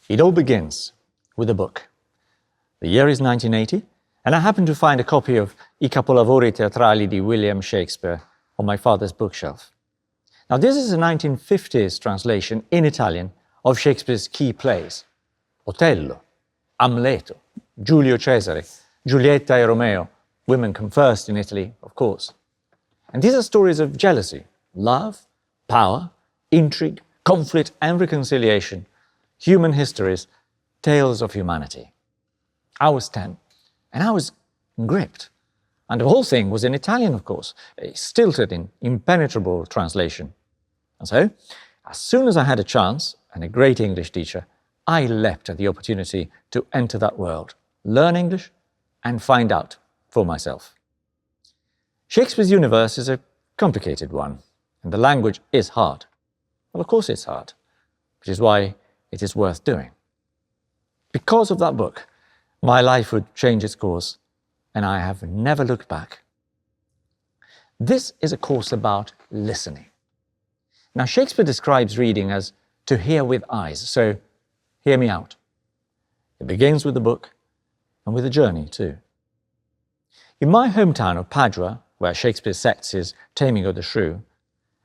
It all begins with a book. The year is 1980, and I happened to find a copy of I capolavori teatrali di William Shakespeare on my father's bookshelf. Now, this is a 1950s translation in Italian of Shakespeare's key plays: Otello, Amleto, Giulio Cesare, Giulietta e Romeo. Women come first in Italy, of course. And these are stories of jealousy, love, power, intrigue, conflict and reconciliation, human histories, tales of humanity. I was 10, and I was gripped. And the whole thing was in Italian, of course, a stilted, impenetrable translation. And so, as soon as I had a chance and a great English teacher, I leapt at the opportunity to enter that world, learn English, and find out for myself. Shakespeare's universe is a complicated one, and the language is hard. Well, of course it's hard, which is why it is worth doing. Because of that book, my life would change its course, and I have never looked back. This is a course about listening. Now, Shakespeare describes reading as to hear with eyes, so hear me out. It begins with the book, and with a journey too. In my hometown of Padua, where Shakespeare sets his Taming of the Shrew,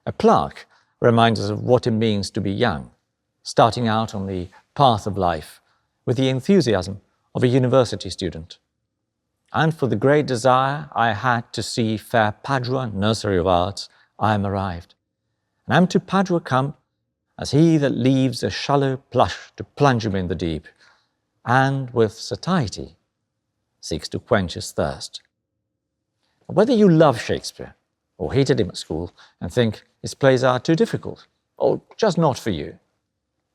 a plaque reminds us of what it means to be young, starting out on the path of life with the enthusiasm of a university student. And for the great desire I had to see fair Padua, nursery of arts, I am arrived. And am to Padua come, as he that leaves a shallow plush to plunge him in the deep, and with satiety seeks to quench his thirst. Whether you love Shakespeare, or hated him at school and think his plays are too difficult, or just not for you,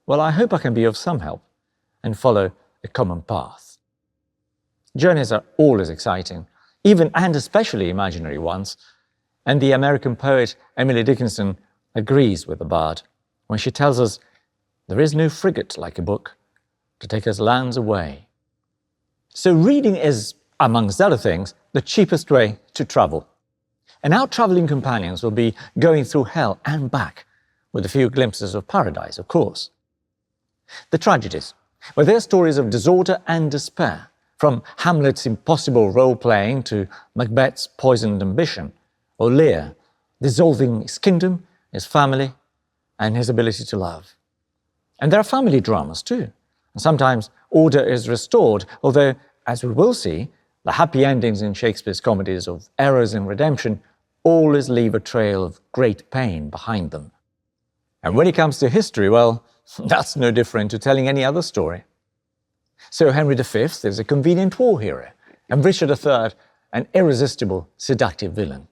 well, I hope I can be of some help and follow a common path. Journeys are always exciting, even and especially imaginary ones, and the American poet Emily Dickinson agrees with the bard when she tells us there is no frigate like a book to take us lands away. So reading is, amongst other things, the cheapest way to travel. And our travelling companions will be going through hell and back, with a few glimpses of paradise, of course. The tragedies, well, they're stories of disorder and despair, from Hamlet's impossible role-playing to Macbeth's poisoned ambition, or Lear dissolving his kingdom, his family, and his ability to love. And there are family dramas too, and sometimes order is restored, although, as we will see, the happy endings in Shakespeare's comedies of errors and redemption always leave a trail of great pain behind them. And when it comes to history, well, that's no different to telling any other story. So Henry V is a convenient war hero, and Richard III an irresistible, seductive villain.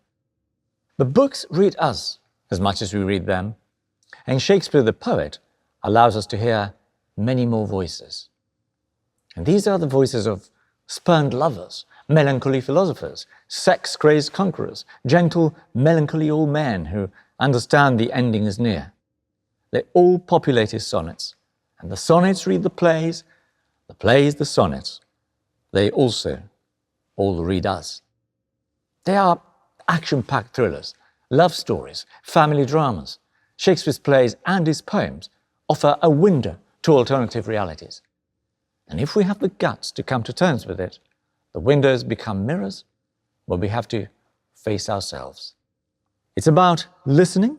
But books read us as much as we read them, and Shakespeare the poet allows us to hear many more voices. And these are the voices of spurned lovers, melancholy philosophers, sex-crazed conquerors, gentle, melancholy old men who understand the ending is near. They all populate his sonnets, and the sonnets read the plays the sonnets. They also all read us. They are action-packed thrillers, love stories, family dramas. Shakespeare's plays and his poems offer a window to alternative realities. And if we have the guts to come to terms with it, the windows become mirrors where we have to face ourselves. It's about listening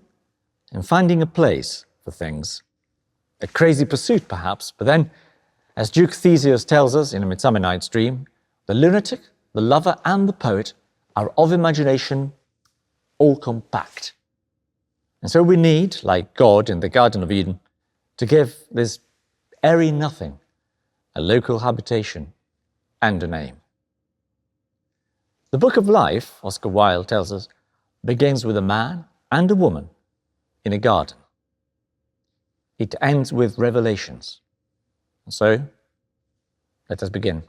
and finding a place for things. A crazy pursuit, perhaps, but then, as Duke Theseus tells us in A Midsummer Night's Dream, the lunatic, the lover, and the poet are of imagination all compact. And so we need, like God in the Garden of Eden, to give this airy nothing a local habitation and a name. The Book of Life, Oscar Wilde tells us, begins with a man and a woman in a garden. It ends with revelations. And so, let us begin.